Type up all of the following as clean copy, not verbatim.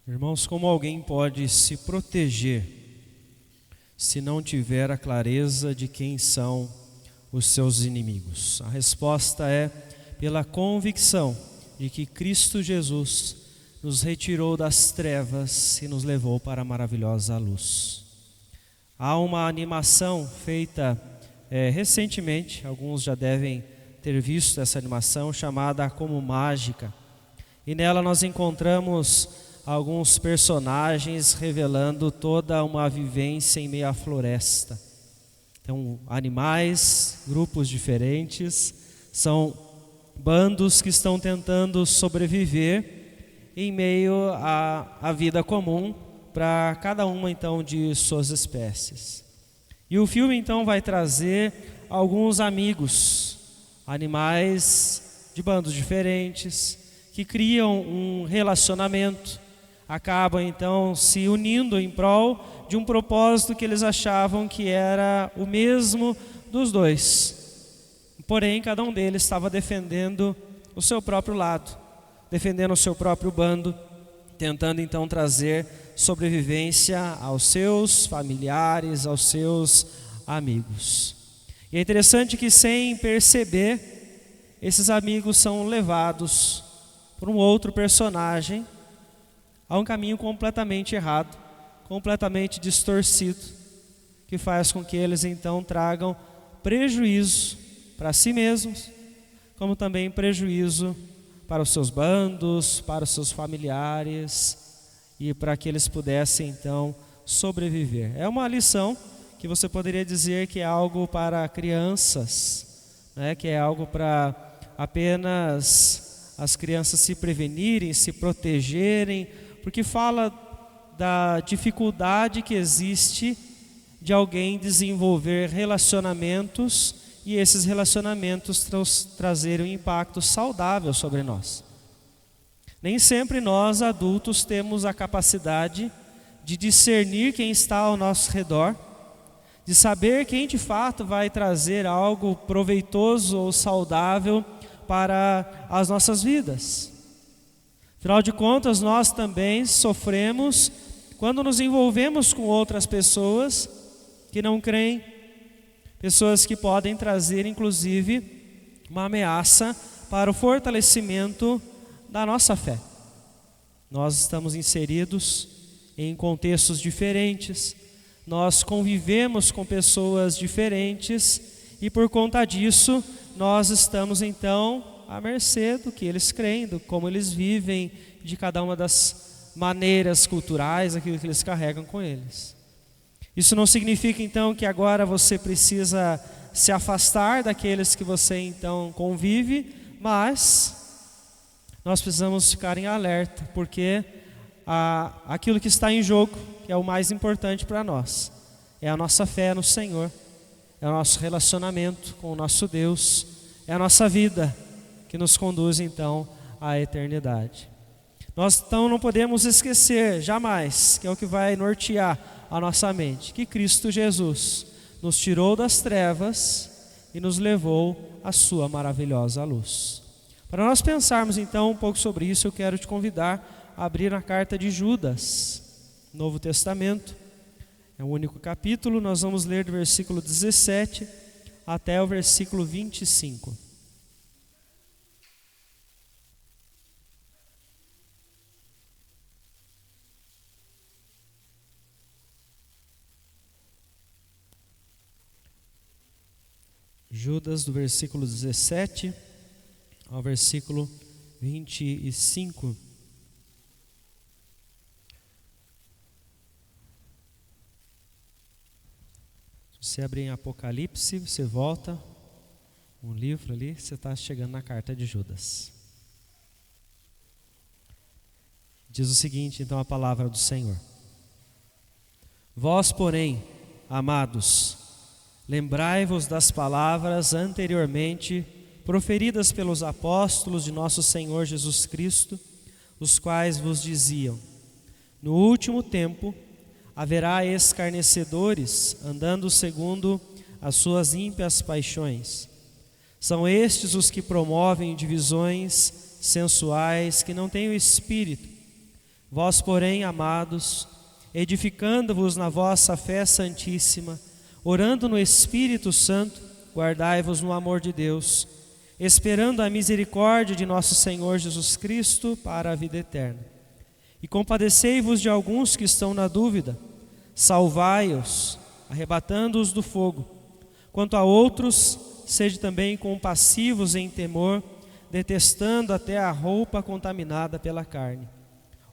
Irmãos, como alguém pode se proteger se não tiver a clareza de quem são os seus inimigos? A resposta é pela convicção de que Cristo Jesus nos retirou das trevas e nos levou para a maravilhosa luz. Há uma animação feita recentemente, alguns já devem ter visto essa animação, chamada Como Mágica. E nela nós encontramos alguns personagens revelando toda uma vivência em meio à floresta. Então, animais, grupos diferentes, são bandos que estão tentando sobreviver em meio à vida comum para cada uma então de suas espécies. E o filme então vai trazer alguns amigos, animais de bandos diferentes, que criam um relacionamento, acabam então se unindo em prol de um propósito que eles achavam que era o mesmo dos dois. Porém, cada um deles estava defendendo o seu próprio lado, defendendo o seu próprio bando, tentando então trazer sobrevivência aos seus familiares, aos seus amigos. E é interessante que, sem perceber, esses amigos são levados por um outro personagem a um caminho completamente errado, completamente distorcido, que faz com que eles então tragam prejuízo para si mesmos, como também prejuízo para os seus bandos, para os seus familiares e para que eles pudessem então sobreviver. É uma lição que você poderia dizer que é algo para crianças, né? Que é algo para apenas as crianças se prevenirem, se protegerem, porque fala da dificuldade que existe de alguém desenvolver relacionamentos e esses relacionamentos trazerem um impacto saudável sobre nós. Nem sempre nós, adultos, temos a capacidade de discernir quem está ao nosso redor, de saber quem de fato vai trazer algo proveitoso ou saudável para as nossas vidas. Afinal de contas, nós também sofremos quando nos envolvemos com outras pessoas que não creem, pessoas que podem trazer inclusive uma ameaça para o fortalecimento da nossa fé. Nós estamos inseridos em contextos diferentes, nós convivemos com pessoas diferentes e por conta disso nós estamos então à mercê do que eles creem, do como eles vivem, de cada uma das maneiras culturais, aquilo que eles carregam com eles. Isso não significa então que agora você precisa se afastar daqueles que você então convive, mas nós precisamos ficar em alerta, porque aquilo que está em jogo, que é o mais importante para nós, é a nossa fé no Senhor, é o nosso relacionamento com o nosso Deus, é a nossa vida que nos conduz então à eternidade. Nós então não podemos esquecer jamais, que é o que vai nortear a nossa mente, que Cristo Jesus nos tirou das trevas e nos levou à sua maravilhosa luz. Para nós pensarmos então um pouco sobre isso, eu quero te convidar a abrir a carta de Judas, Novo Testamento. É o único capítulo, nós vamos ler do versículo 17 até o versículo 25. Judas, do versículo 17 ao versículo 25. Se você abrir em Apocalipse, você volta um livro ali, você está chegando na carta de Judas. Diz o seguinte, então, a palavra do Senhor: Vós, porém, amados, lembrai-vos das palavras anteriormente proferidas pelos apóstolos de nosso Senhor Jesus Cristo, os quais vos diziam: no último tempo haverá escarnecedores, andando segundo as suas ímpias paixões. São estes os que promovem divisões sensuais, que não têm o espírito, Vós, porém, amados, edificando-vos na vossa fé santíssima, orando no Espírito Santo, guardai-vos no amor de Deus, esperando a misericórdia de nosso Senhor Jesus Cristo para a vida eterna. E compadecei-vos de alguns que estão na dúvida, salvai-os, arrebatando-os do fogo. Quanto a outros, sede também compassivos em temor, detestando até a roupa contaminada pela carne.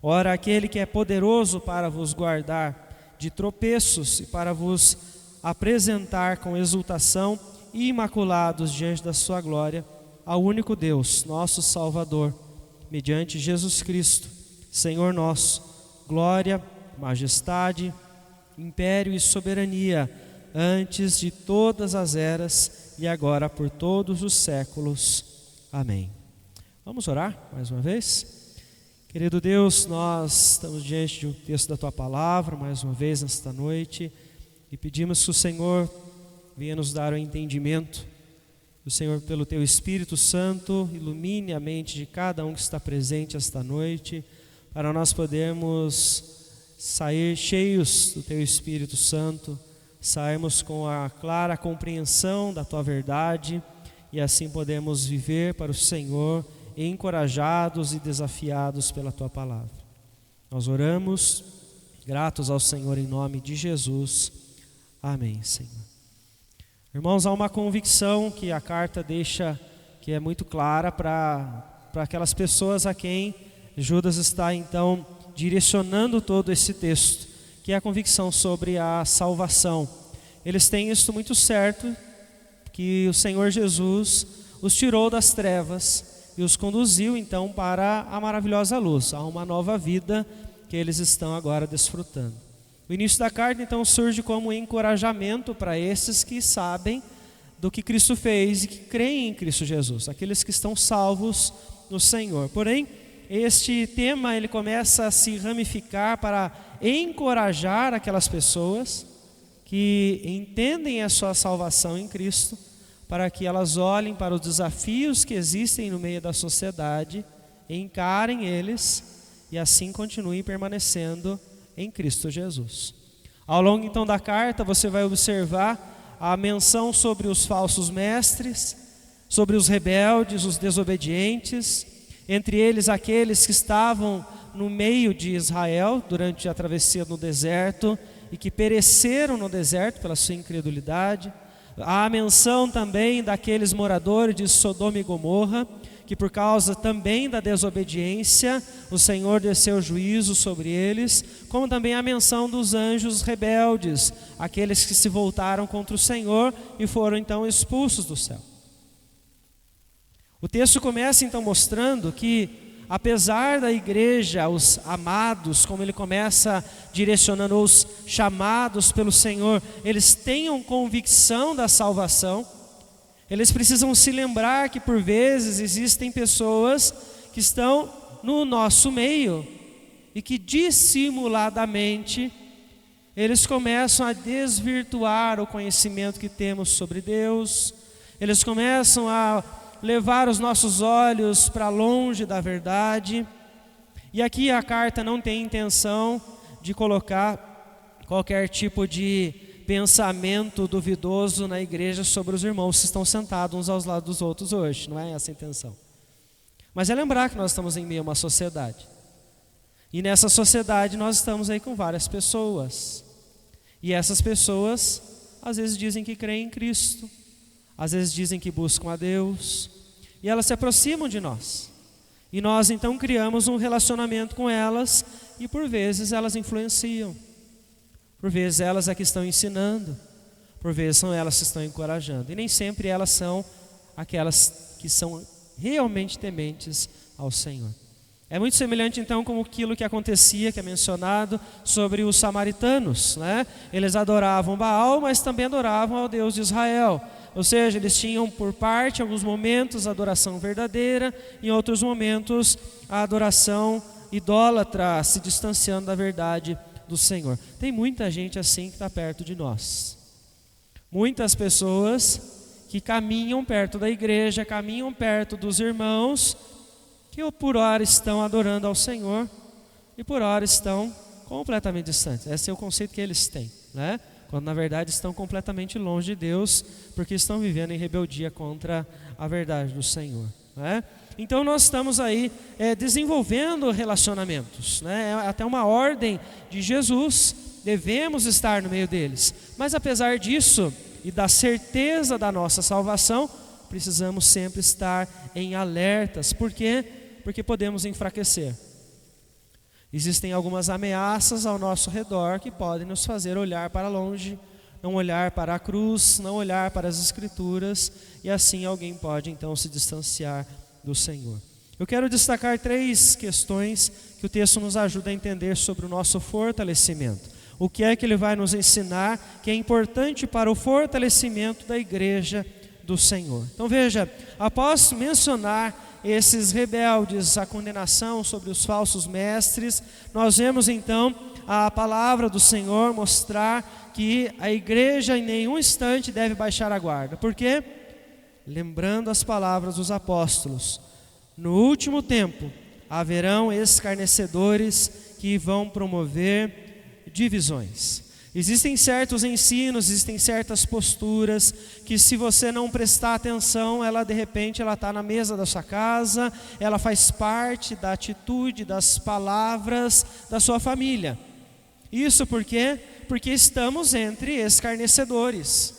Ora, aquele que é poderoso para vos guardar de tropeços e para vos apresentar com exultação imaculados diante da sua glória, ao único Deus, nosso Salvador, mediante Jesus Cristo, Senhor nosso, glória, majestade, império e soberania, antes de todas as eras e agora por todos os séculos. Amém. Vamos orar mais uma vez? Querido Deus, nós estamos diante de um texto da Tua Palavra, mais uma vez nesta noite, e pedimos que o Senhor venha nos dar o entendimento, que o Senhor, pelo Teu Espírito Santo, ilumine a mente de cada um que está presente esta noite, para nós podermos sair cheios do Teu Espírito Santo, sairmos com a clara compreensão da Tua verdade, e assim podemos viver para o Senhor, encorajados e desafiados pela Tua Palavra. Nós oramos, gratos ao Senhor em nome de Jesus. Amém, Senhor. Irmãos, há uma convicção que a carta deixa, que é muito clara para aquelas pessoas a quem Judas está então direcionando todo esse texto, que é a convicção sobre a salvação. Eles têm isso muito certo, que o Senhor Jesus os tirou das trevas e os conduziu então para a maravilhosa luz, a uma nova vida que eles estão agora desfrutando. O início da carta então surge como um encorajamento para esses que sabem do que Cristo fez e que creem em Cristo Jesus, aqueles que estão salvos no Senhor. Porém, este tema ele começa a se ramificar para encorajar aquelas pessoas que entendem a sua salvação em Cristo, para que elas olhem para os desafios que existem no meio da sociedade, encarem eles e assim continuem permanecendo em Cristo Jesus. Ao longo então da carta você vai observar a menção sobre os falsos mestres, sobre os rebeldes, os desobedientes, entre eles aqueles que estavam no meio de Israel durante a travessia no deserto e que pereceram no deserto pela sua incredulidade. Há a menção também daqueles moradores de Sodoma e Gomorra, que por causa também da desobediência, o Senhor desceu juízo sobre eles, como também a menção dos anjos rebeldes, aqueles que se voltaram contra o Senhor e foram então expulsos do céu. O texto começa então mostrando que, apesar da igreja, os amados, como ele começa direcionando os chamados pelo Senhor, eles tenham convicção da salvação, eles precisam se lembrar que por vezes existem pessoas que estão no nosso meio e que dissimuladamente eles começam a desvirtuar o conhecimento que temos sobre Deus, eles começam a levar os nossos olhos para longe da verdade. E aqui a carta não tem intenção de colocar qualquer tipo de pensamento duvidoso na igreja sobre os irmãos que estão sentados uns aos lados dos outros hoje, não é essa a intenção. Mas é lembrar que nós estamos em meio a uma sociedade. E nessa sociedade nós estamos aí com várias pessoas. E essas pessoas às vezes dizem que creem em Cristo, às vezes dizem que buscam a Deus, e elas se aproximam de nós. E nós então criamos um relacionamento com elas, e por vezes elas influenciam. Por vezes elas é que estão ensinando, por vezes são elas que estão encorajando. E nem sempre elas são aquelas que são realmente tementes ao Senhor. É muito semelhante então com aquilo que acontecia, que é mencionado sobre os samaritanos, né? Eles adoravam Baal, mas também adoravam ao Deus de Israel. Ou seja, eles tinham por parte, em alguns momentos, a adoração verdadeira, em outros momentos, a adoração idólatra, se distanciando da verdade do Senhor. Tem muita gente assim que está perto de nós. Muitas pessoas que caminham perto da igreja, caminham perto dos irmãos, que por hora estão adorando ao Senhor, e por ora estão completamente distantes. Esse é o conceito que eles têm, né? Quando na verdade estão completamente longe de Deus, porque estão vivendo em rebeldia contra a verdade do Senhor, né? Então nós estamos aí desenvolvendo relacionamentos, né? É até uma ordem de Jesus, devemos estar no meio deles. Mas apesar disso e da certeza da nossa salvação, precisamos sempre estar em alertas. Por quê? Porque podemos enfraquecer. Existem algumas ameaças ao nosso redor que podem nos fazer olhar para longe, não olhar para a cruz, não olhar para as Escrituras, e assim alguém pode então se distanciar do Senhor. Eu quero destacar 3 questões que o texto nos ajuda a entender sobre o nosso fortalecimento. O que é que ele vai nos ensinar que é importante para o fortalecimento da igreja do Senhor. Então veja, após mencionar esses rebeldes, a condenação sobre os falsos mestres, nós vemos então a palavra do Senhor mostrar que a igreja em nenhum instante deve baixar a guarda. Por quê? Lembrando as palavras dos apóstolos: no último tempo haverão escarnecedores que vão promover divisões. Existem certos ensinos, existem certas posturas que, se você não prestar atenção, ela de repente está na mesa da sua casa, ela faz parte da atitude, das palavras da sua família. Isso por quê? Porque estamos entre escarnecedores.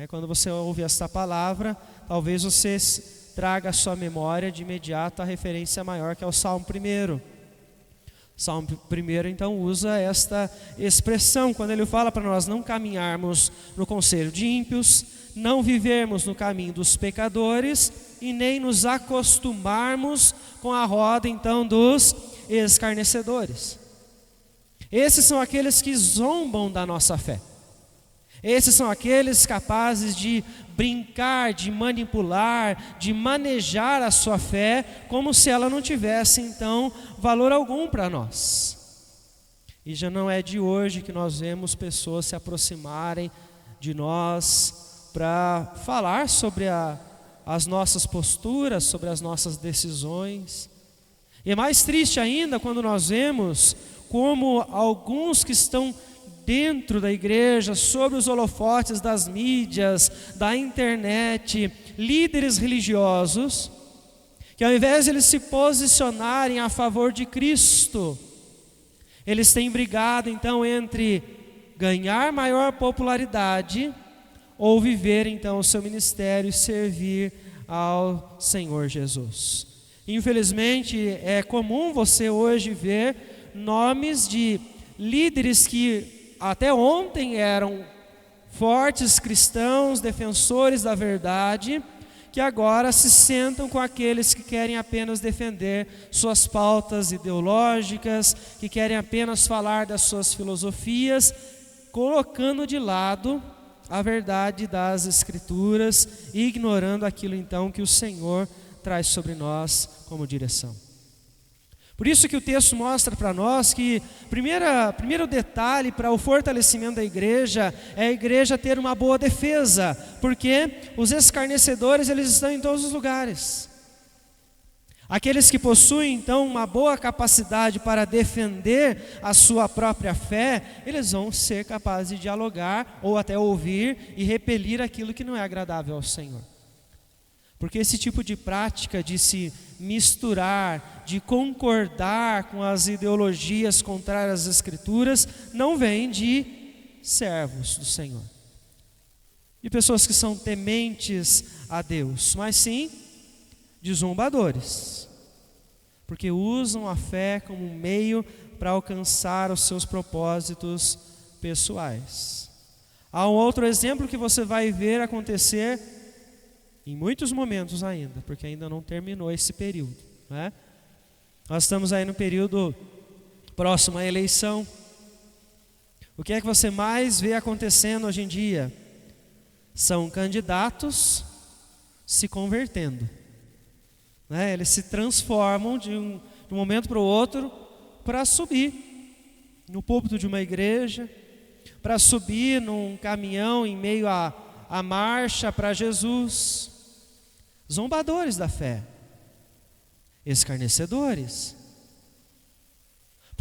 Quando você ouve esta palavra, talvez você traga à sua memória de imediato a referência maior, que é o Salmo 1. Salmo 1 então usa esta expressão, quando ele fala para nós não caminharmos no conselho de ímpios, não vivermos no caminho dos pecadores e nem nos acostumarmos com a roda então dos escarnecedores. Esses são aqueles que zombam da nossa fé. Esses são aqueles capazes de brincar, de manipular, de manejar a sua fé, como se ela não tivesse então valor algum para nós. E já não é de hoje que nós vemos pessoas se aproximarem de nós para falar sobre as nossas posturas, sobre as nossas decisões. E é mais triste ainda quando nós vemos como alguns que estão dentro da igreja, sobre os holofotes das mídias, da internet, líderes religiosos, que ao invés de eles se posicionarem a favor de Cristo, eles têm brigado então entre ganhar maior popularidade ou viver então o seu ministério e servir ao Senhor Jesus. Infelizmente é comum você hoje ver nomes de líderes que até ontem eram fortes cristãos, defensores da verdade, que agora se sentam com aqueles que querem apenas defender suas pautas ideológicas, que querem apenas falar das suas filosofias, colocando de lado a verdade das Escrituras e ignorando aquilo então que o Senhor traz sobre nós como direção. Por isso que o texto mostra para nós que primeiro detalhe para o fortalecimento da igreja é a igreja ter uma boa defesa, porque os escarnecedores eles estão em todos os lugares. Aqueles que possuem então uma boa capacidade para defender a sua própria fé, eles vão ser capazes de dialogar ou até ouvir e repelir aquilo que não é agradável ao Senhor. Porque esse tipo de prática de se misturar, de concordar com as ideologias contrárias às Escrituras, não vem de servos do Senhor, de pessoas que são tementes a Deus, mas sim de zombadores, porque usam a fé como um meio para alcançar os seus propósitos pessoais. Há um outro exemplo que você vai ver acontecer em muitos momentos ainda, porque ainda não terminou esse período, né? Nós estamos aí no período próximo à eleição. O que é que você mais vê acontecendo hoje em dia? São candidatos se convertendo, né? Eles se transformam de um momento para o outro para subir no púlpito de uma igreja, para subir num caminhão em meio à marcha para Jesus. Zombadores da fé, escarnecedores.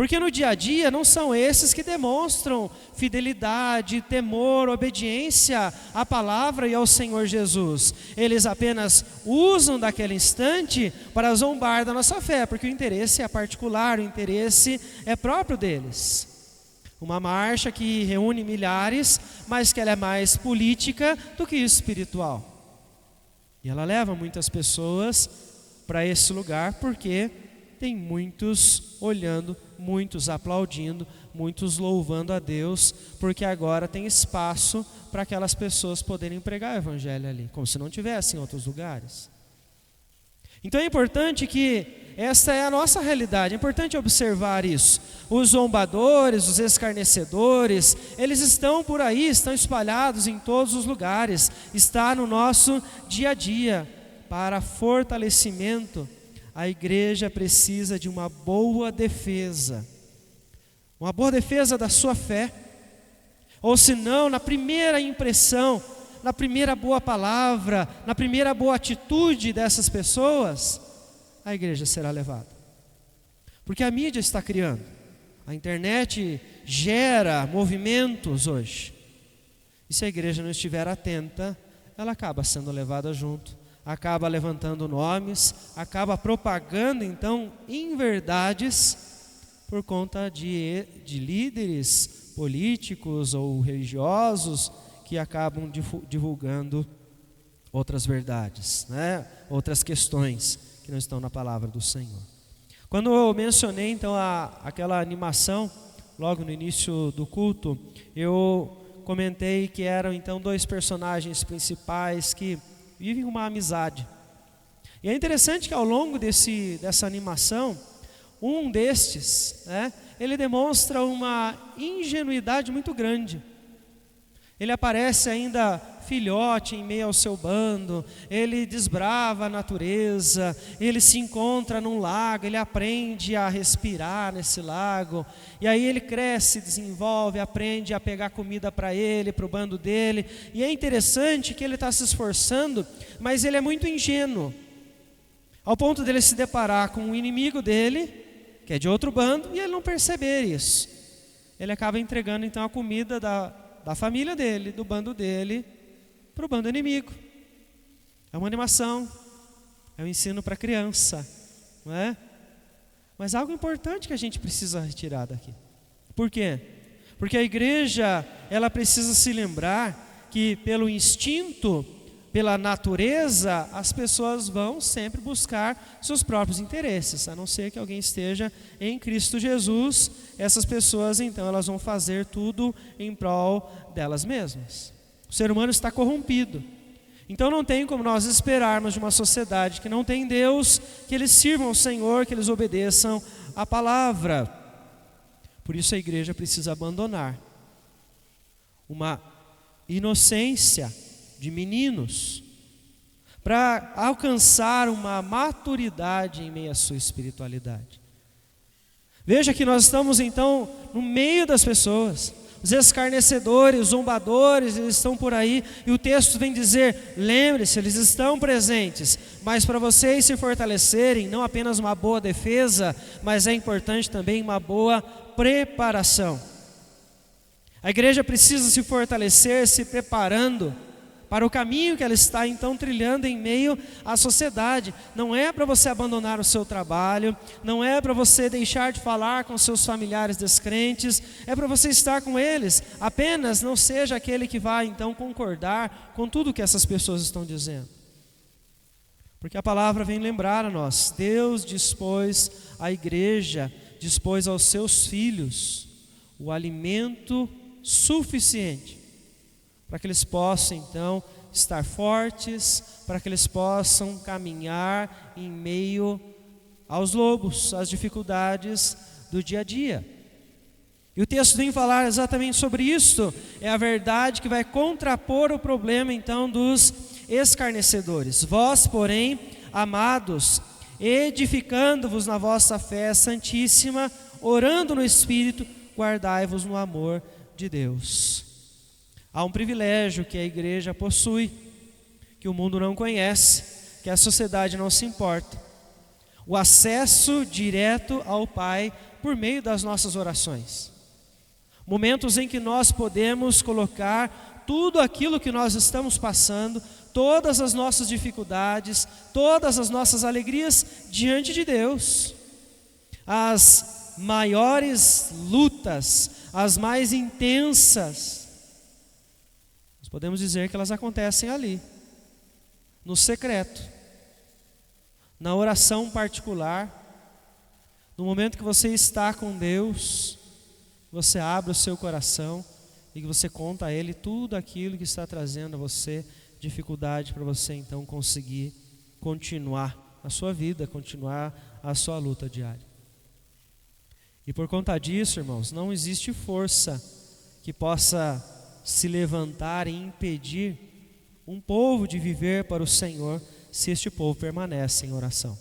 Porque no dia a dia não são esses que demonstram fidelidade, temor, obediência à palavra e ao Senhor Jesus. Eles apenas usam daquele instante para zombar da nossa fé, porque o interesse é particular, o interesse é próprio deles. Uma marcha que reúne milhares, mas que ela é mais política do que espiritual. E ela leva muitas pessoas para esse lugar porque tem muitos olhando, muitos aplaudindo, muitos louvando a Deus, porque agora tem espaço para aquelas pessoas poderem pregar o evangelho ali, como se não tivesse em outros lugares. Então é importante que esta é a nossa realidade, é importante observar isso. Os zombadores, os escarnecedores, eles estão por aí, estão espalhados em todos os lugares, está no nosso dia a dia. Para fortalecimento, a igreja precisa de uma boa defesa da sua fé, ou senão, na primeira impressão, na primeira boa palavra, na primeira boa atitude dessas pessoas, a igreja será levada. Porque a mídia está criando, a internet gera movimentos hoje, e se a igreja não estiver atenta, ela acaba sendo levada junto, acaba levantando nomes, acaba propagando então inverdades por conta de líderes políticos ou religiosos que acabam divulgando outras verdades, né? Outras questões que não estão na palavra do Senhor. Quando eu mencionei então aquela animação, logo no início do culto, eu comentei que eram então dois personagens principais que vivem uma amizade. E é interessante que ao longo dessa animação, um destes, né, ele demonstra uma ingenuidade muito grande. Ele aparece ainda filhote em meio ao seu bando, ele desbrava a natureza, ele se encontra num lago, ele aprende a respirar nesse lago, e aí ele cresce, desenvolve, aprende a pegar comida para ele, para o bando dele, e é interessante que ele está se esforçando, mas ele é muito ingênuo, ao ponto dele se deparar com um inimigo dele, que é de outro bando, e ele não perceber isso. Ele acaba entregando então a comida da família dele, do bando dele, para o bando inimigo. É uma animação, é um ensino para criança, não é? Mas algo importante que a gente precisa retirar daqui. Por quê? Porque a igreja, ela precisa se lembrar que pelo instinto, pela natureza, as pessoas vão sempre buscar seus próprios interesses, a não ser que alguém esteja em Cristo Jesus. Essas pessoas então elas vão fazer tudo em prol delas mesmas. O ser humano está corrompido, então não tem como nós esperarmos de uma sociedade que não tem Deus, que eles sirvam ao Senhor, que eles obedeçam a palavra. Por isso a igreja precisa abandonar uma inocência de meninos, para alcançar uma maturidade em meio à sua espiritualidade. Veja que nós estamos então no meio das pessoas, os escarnecedores, os zombadores, eles estão por aí, e o texto vem dizer, lembre-se, eles estão presentes, mas para vocês se fortalecerem, não apenas uma boa defesa, mas é importante também uma boa preparação. A igreja precisa se fortalecer, se preparando para o caminho que ela está então trilhando em meio à sociedade. Não é para você abandonar o seu trabalho, não é para você deixar de falar com seus familiares descrentes, é para você estar com eles. Apenas não seja aquele que vai então concordar com tudo que essas pessoas estão dizendo. Porque a palavra vem lembrar a nós, Deus dispôs à igreja, dispôs aos seus filhos o alimento suficiente para que eles possam então estar fortes, para que eles possam caminhar em meio aos lobos, às dificuldades do dia a dia. E o texto vem falar exatamente sobre isso, é a verdade que vai contrapor o problema então dos escarnecedores. Vós, porém, amados, edificando-vos na vossa fé santíssima, orando no Espírito, guardai-vos no amor de Deus. Há um privilégio que a igreja possui, que o mundo não conhece, que a sociedade não se importa. O acesso direto ao Pai por meio das nossas orações. Momentos em que nós podemos colocar tudo aquilo que nós estamos passando, todas as nossas dificuldades, todas as nossas alegrias diante de Deus. As maiores lutas, as mais intensas, nós podemos dizer que elas acontecem ali, no secreto, na oração particular, no momento que você está com Deus, você abre o seu coração e que você conta a Ele tudo aquilo que está trazendo a você dificuldade, para você então conseguir continuar a sua vida, continuar a sua luta diária. E por conta disso, irmãos, não existe força que possa se levantar e impedir um povo de viver para o Senhor, se este povo permanece em oração.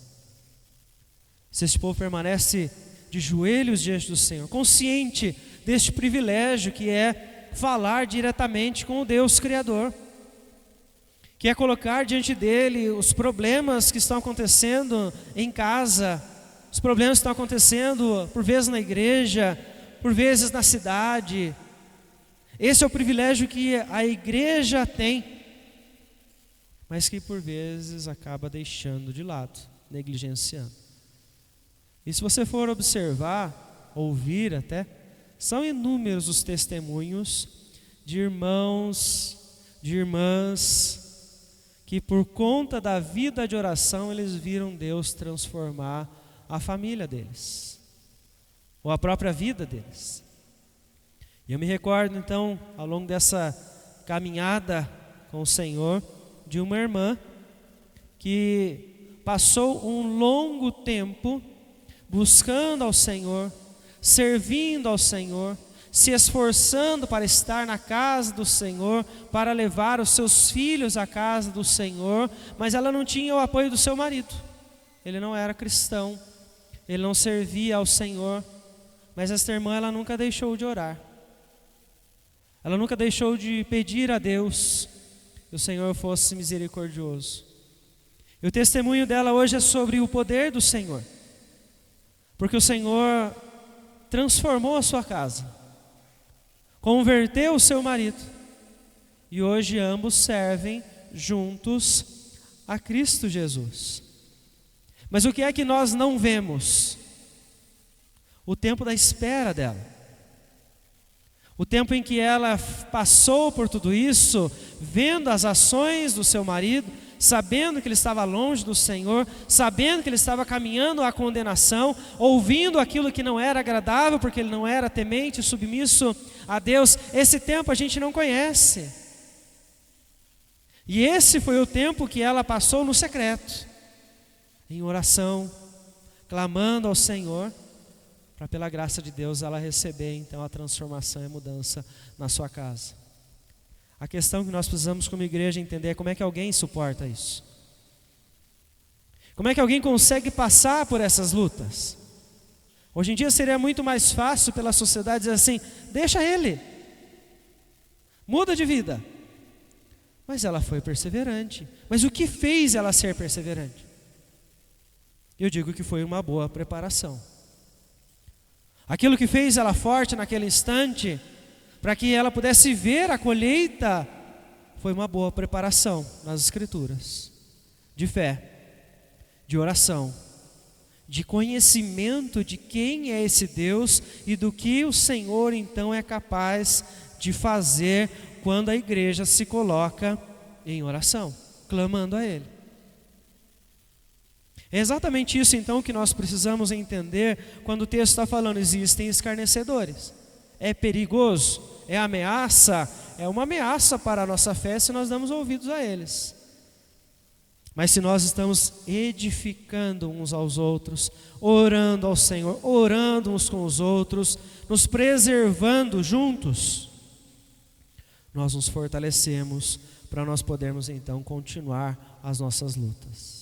Se este povo permanece de joelhos diante do Senhor, consciente deste privilégio que é falar diretamente com o Deus Criador, que é colocar diante dele os problemas que estão acontecendo em casa, os problemas que estão acontecendo por vezes na igreja, por vezes na cidade. Esse é o privilégio que a igreja tem, mas que por vezes acaba deixando de lado, negligenciando. E se você for observar, ouvir até, são inúmeros os testemunhos de irmãos, de irmãs, que por conta da vida de oração eles viram Deus transformar a família deles, ou a própria vida deles. E eu me recordo então, ao longo dessa caminhada com o Senhor, de uma irmã que passou um longo tempo buscando ao Senhor, servindo ao Senhor, se esforçando para estar na casa do Senhor, para levar os seus filhos à casa do Senhor, mas ela não tinha o apoio do seu marido. Ele não era cristão, ele não servia ao Senhor, mas esta irmã, ela nunca deixou de orar. Ela nunca deixou de pedir a Deus que o Senhor fosse misericordioso. E o testemunho dela hoje é sobre o poder do Senhor, porque o Senhor transformou a sua casa, converteu o seu marido, e hoje ambos servem juntos a Cristo Jesus. Mas o que é que nós não vemos? O tempo da espera dela. O tempo em que ela passou por tudo isso, vendo as ações do seu marido, sabendo que ele estava longe do Senhor, sabendo que ele estava caminhando à condenação, ouvindo aquilo que não era agradável, porque ele não era temente, submisso a Deus. Esse tempo a gente não conhece. E esse foi o tempo que ela passou no secreto, em oração, clamando ao Senhor, para pela graça de Deus ela receber então a transformação e a mudança na sua casa. A questão que nós precisamos como igreja entender é como é que alguém suporta isso. Como é que alguém consegue passar por essas lutas? Hoje em dia seria muito mais fácil pela sociedade dizer assim: deixa ele, muda de vida. Mas ela foi perseverante. Mas o que fez ela ser perseverante? Eu digo que foi uma boa preparação. Aquilo que fez ela forte naquele instante, para que ela pudesse ver a colheita, foi uma boa preparação nas Escrituras, de fé, de oração, de conhecimento de quem é esse Deus e do que o Senhor então é capaz de fazer quando a igreja se coloca em oração, clamando a Ele. É exatamente isso então que nós precisamos entender quando o texto está falando: existem escarnecedores. É perigoso, é ameaça, é uma ameaça para a nossa fé se nós damos ouvidos a eles. Mas se nós estamos edificando uns aos outros, orando ao Senhor, orando uns com os outros, nos preservando juntos, nós nos fortalecemos para nós podermos então continuar as nossas lutas.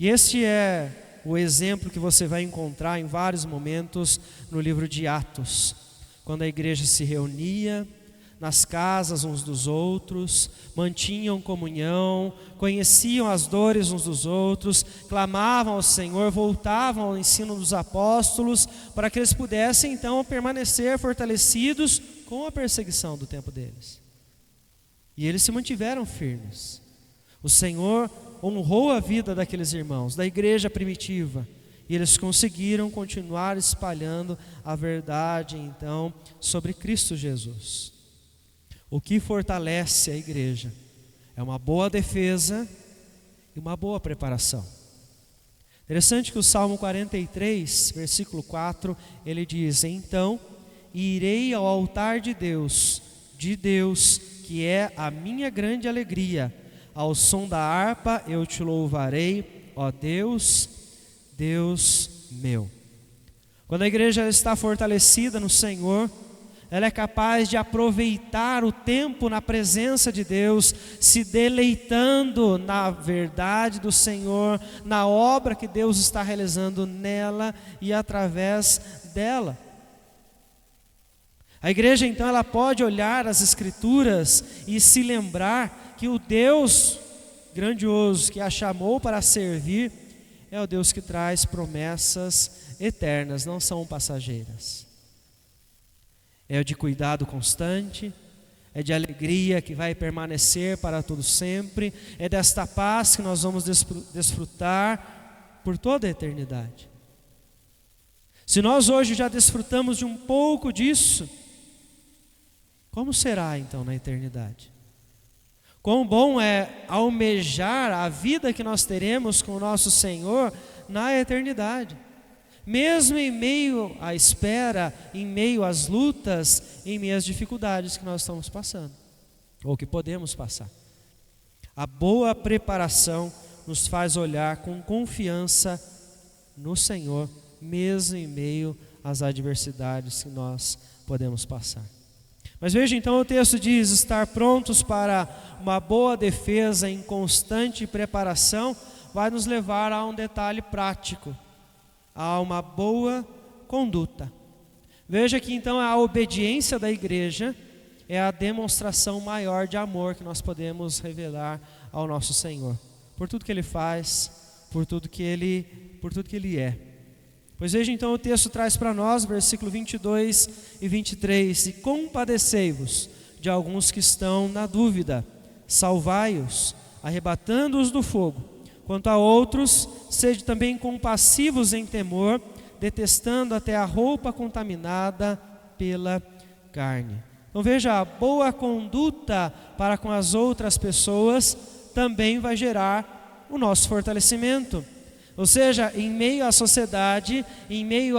E este é o exemplo que você vai encontrar em vários momentos no livro de Atos, quando a igreja se reunia nas casas uns dos outros, mantinham comunhão, conheciam as dores uns dos outros, clamavam ao Senhor, voltavam ao ensino dos apóstolos, para que eles pudessem então permanecer fortalecidos com a perseguição do tempo deles. E eles se mantiveram firmes. O Senhor honrou a vida daqueles irmãos, da igreja primitiva, e eles conseguiram continuar espalhando a verdade, então, sobre Cristo Jesus. O que fortalece a igreja é uma boa defesa e uma boa preparação. Interessante que o Salmo 43, versículo 4, ele diz: então irei ao altar de Deus, que é a minha grande alegria. Ao som da harpa eu te louvarei, ó Deus, Deus meu. Quando a igreja está fortalecida no Senhor, ela é capaz de aproveitar o tempo na presença de Deus, se deleitando na verdade do Senhor, na obra que Deus está realizando nela e através dela. A igreja então ela pode olhar as Escrituras e se lembrar que o Deus grandioso que a chamou para servir é o Deus que traz promessas eternas, não são passageiras. É de cuidado constante, é de alegria que vai permanecer para todo sempre, é desta paz que nós vamos desfrutar por toda a eternidade. Se nós hoje já desfrutamos de um pouco disso, como será então na eternidade? Quão bom é almejar a vida que nós teremos com o nosso Senhor na eternidade. Mesmo em meio à espera, em meio às lutas, em meio às dificuldades que nós estamos passando, ou que podemos passar. A boa preparação nos faz olhar com confiança no Senhor, mesmo em meio às adversidades que nós podemos passar. Mas veja então, o texto diz: estar prontos para uma boa defesa em constante preparação, vai nos levar a um detalhe prático, a uma boa conduta. Veja que então a obediência da igreja é a demonstração maior de amor que nós podemos revelar ao nosso Senhor, por tudo que Ele faz, por tudo que Ele é. Pois veja então, o texto traz para nós, versículo 22 e 23, e compadecei-vos de alguns que estão na dúvida, salvai-os, arrebatando-os do fogo. Quanto a outros, sede também compassivos em temor, detestando até a roupa contaminada pela carne. Então veja, a boa conduta para com as outras pessoas também vai gerar o nosso fortalecimento. Ou seja, em meio à sociedade, em meio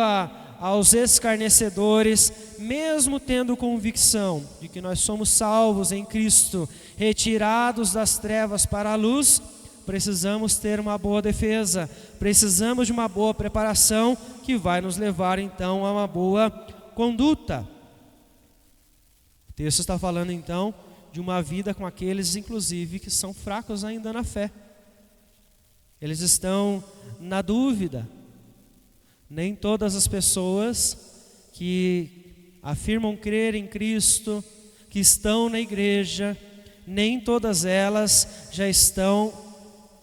aos escarnecedores, mesmo tendo convicção de que nós somos salvos em Cristo, retirados das trevas para a luz, precisamos ter uma boa defesa, precisamos de uma boa preparação que vai nos levar então a uma boa conduta. O texto está falando então de uma vida com aqueles inclusive que são fracos ainda na fé. Eles estão na dúvida. Nem todas as pessoas que afirmam crer em Cristo, que estão na igreja, nem todas elas já estão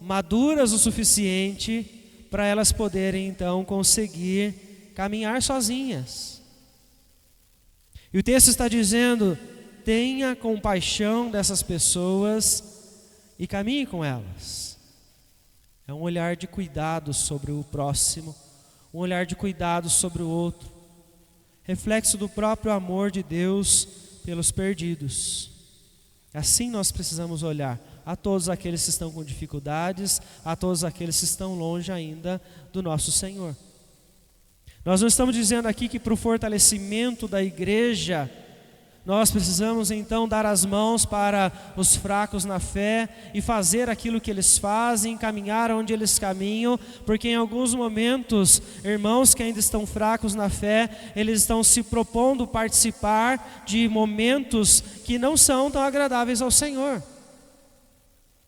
maduras o suficiente para elas poderem então conseguir caminhar sozinhas. E o texto está dizendo: tenha compaixão dessas pessoas e caminhe com elas. É um olhar de cuidado sobre o próximo, um olhar de cuidado sobre o outro, reflexo do próprio amor de Deus pelos perdidos. Assim nós precisamos olhar a todos aqueles que estão com dificuldades, a todos aqueles que estão longe ainda do nosso Senhor. Nós não estamos dizendo aqui que para o fortalecimento da igreja nós precisamos então dar as mãos para os fracos na fé e fazer aquilo que eles fazem, caminhar onde eles caminham, porque em alguns momentos, irmãos que ainda estão fracos na fé, eles estão se propondo participar de momentos que não são tão agradáveis ao Senhor.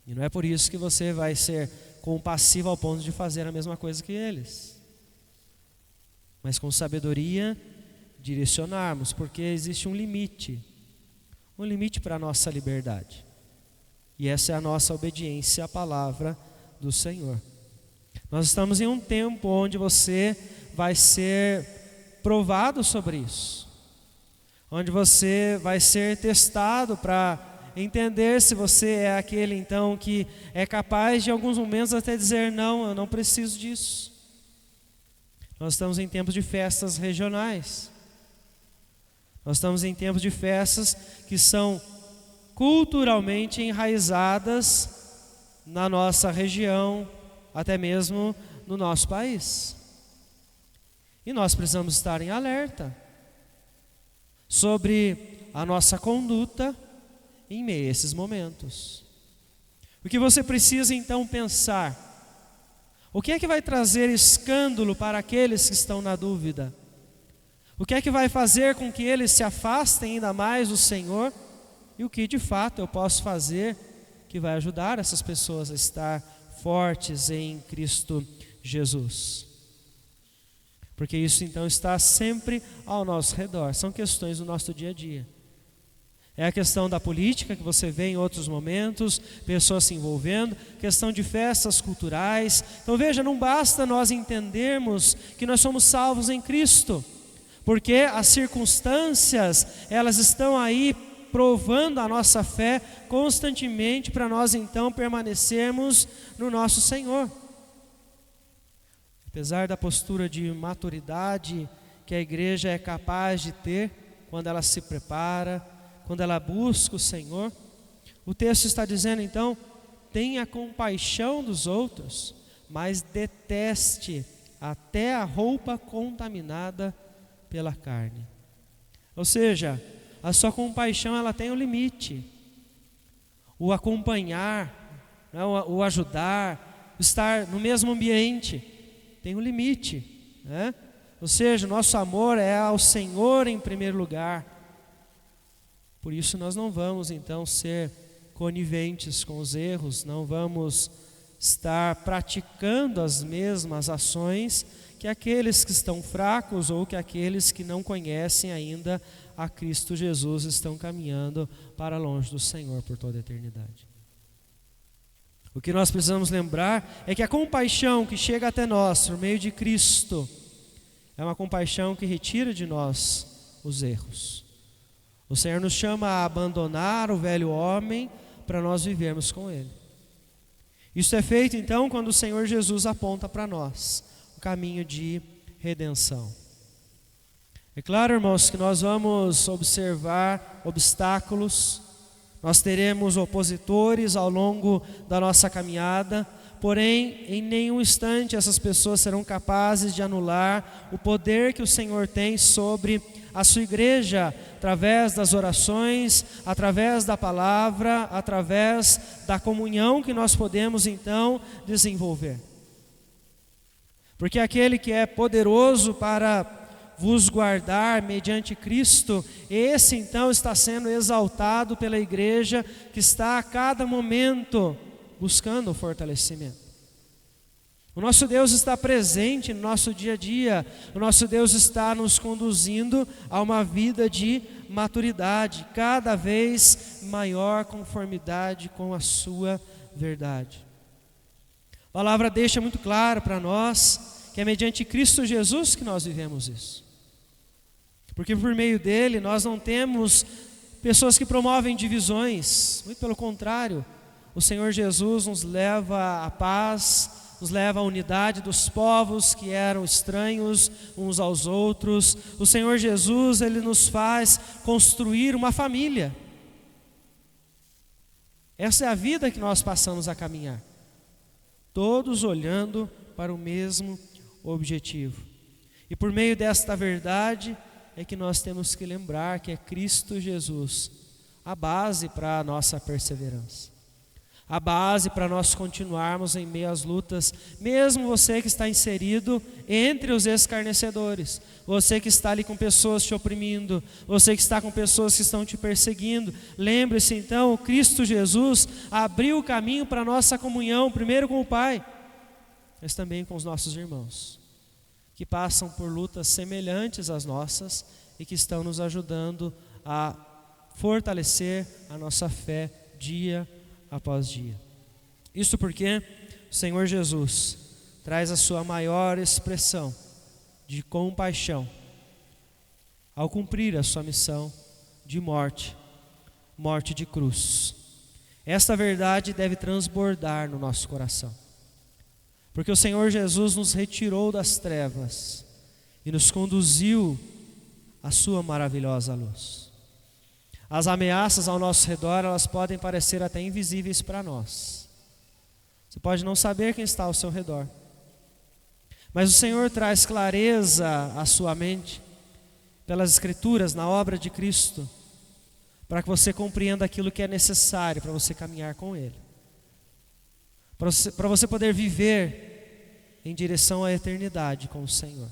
E não é por isso que você vai ser compassivo ao ponto de fazer a mesma coisa que eles, mas com sabedoria direcionarmos, porque existe um limite um limite para a nossa liberdade. E essa é a nossa obediência à palavra do Senhor. Nós estamos em um tempo onde você vai ser provado sobre isso, onde você vai ser testado para entender se você é aquele então que é capaz de em alguns momentos até dizer não, eu não preciso disso. Nós estamos em tempos de festas regionais. Nós estamos em tempos de festas que são culturalmente enraizadas na nossa região, até mesmo no nosso país. E nós precisamos estar em alerta sobre a nossa conduta em meio a esses momentos. O que você precisa então pensar? O que é que vai trazer escândalo para aqueles que estão na dúvida? O que é que vai fazer com que eles se afastem ainda mais do Senhor? E o que de fato eu posso fazer que vai ajudar essas pessoas a estar fortes em Cristo Jesus? Porque isso então está sempre ao nosso redor, são questões do nosso dia a dia. É a questão da política que você vê em outros momentos, pessoas se envolvendo, questão de festas culturais. Então veja, não basta nós entendermos que nós somos salvos em Cristo, porque as circunstâncias, elas estão aí provando a nossa fé constantemente para nós então permanecermos no nosso Senhor. Apesar da postura de maturidade que a igreja é capaz de ter quando ela se prepara, quando ela busca o Senhor, o texto está dizendo então, tenha compaixão dos outros, mas deteste até a roupa contaminada pela carne. Ou seja, a sua compaixão ela tem um limite. O acompanhar, o ajudar, o estar no mesmo ambiente tem um limite, né? Ou seja, o nosso amor é ao Senhor em primeiro lugar. Por isso nós não vamos então ser coniventes com os erros, não vamos estar praticando as mesmas ações que aqueles que estão fracos ou que aqueles que não conhecem ainda a Cristo Jesus estão caminhando para longe do Senhor por toda a eternidade. O que nós precisamos lembrar é que a compaixão que chega até nós por meio de Cristo é uma compaixão que retira de nós os erros. O Senhor nos chama a abandonar o velho homem para nós vivermos com Ele. Isso é feito então quando o Senhor Jesus aponta para nós o caminho de redenção. É claro, irmãos, que nós vamos observar obstáculos, nós teremos opositores ao longo da nossa caminhada, porém, em nenhum instante essas pessoas serão capazes de anular o poder que o Senhor tem sobre a sua igreja, através das orações, através da palavra, através da comunhão que nós podemos então desenvolver. Porque aquele que é poderoso para vos guardar mediante Cristo, esse então está sendo exaltado pela igreja que está a cada momento buscando o fortalecimento. O nosso Deus está presente no nosso dia a dia, o nosso Deus está nos conduzindo a uma vida de maturidade, cada vez maior conformidade com a sua verdade. A palavra deixa muito claro para nós que é mediante Cristo Jesus que nós vivemos isso. Porque por meio dele nós não temos pessoas que promovem divisões, muito pelo contrário, o Senhor Jesus nos leva à paz, nos leva à unidade dos povos que eram estranhos uns aos outros. O Senhor Jesus, Ele nos faz construir uma família. Essa é a vida que nós passamos a caminhar, todos olhando para o mesmo objetivo. E por meio desta verdade é que nós temos que lembrar que é Cristo Jesus a base para a nossa perseverança, a base para nós continuarmos em meio às lutas, mesmo você que está inserido entre os escarnecedores, você que está ali com pessoas te oprimindo, você que está com pessoas que estão te perseguindo. Lembre-se então, Cristo Jesus abriu o caminho para a nossa comunhão, primeiro com o Pai, mas também com os nossos irmãos, que passam por lutas semelhantes às nossas e que estão nos ajudando a fortalecer a nossa fé dia após dia. Isso porque o Senhor Jesus traz a sua maior expressão de compaixão ao cumprir a sua missão de morte de cruz. Esta verdade deve transbordar no nosso coração, porque o Senhor Jesus nos retirou das trevas e nos conduziu à sua maravilhosa luz. As ameaças ao nosso redor, elas podem parecer até invisíveis para nós. Você pode não saber quem está ao seu redor, mas o Senhor traz clareza à sua mente pelas Escrituras, na obra de Cristo, para que você compreenda aquilo que é necessário para você caminhar com Ele, para você poder viver em direção à eternidade com o Senhor.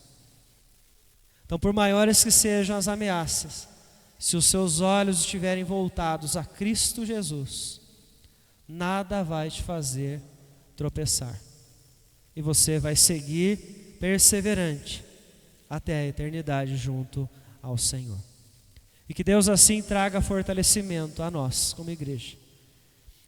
Então, por maiores que sejam as ameaças, se os seus olhos estiverem voltados a Cristo Jesus, nada vai te fazer tropeçar, e você vai seguir perseverante até a eternidade junto ao Senhor. E que Deus assim traga fortalecimento a nós como igreja.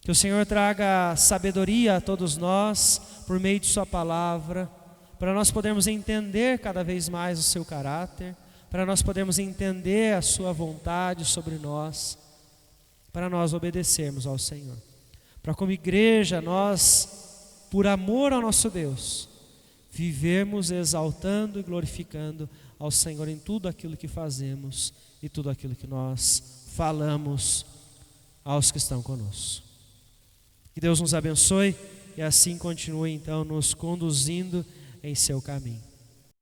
Que o Senhor traga sabedoria a todos nós por meio de sua palavra, para nós podermos entender cada vez mais o seu caráter, para nós podermos entender a sua vontade sobre nós, para nós obedecermos ao Senhor. Para como igreja nós, por amor ao nosso Deus, vivermos exaltando e glorificando ao Senhor em tudo aquilo que fazemos e tudo aquilo que nós falamos aos que estão conosco. Que Deus nos abençoe e assim continue então nos conduzindo em seu caminho.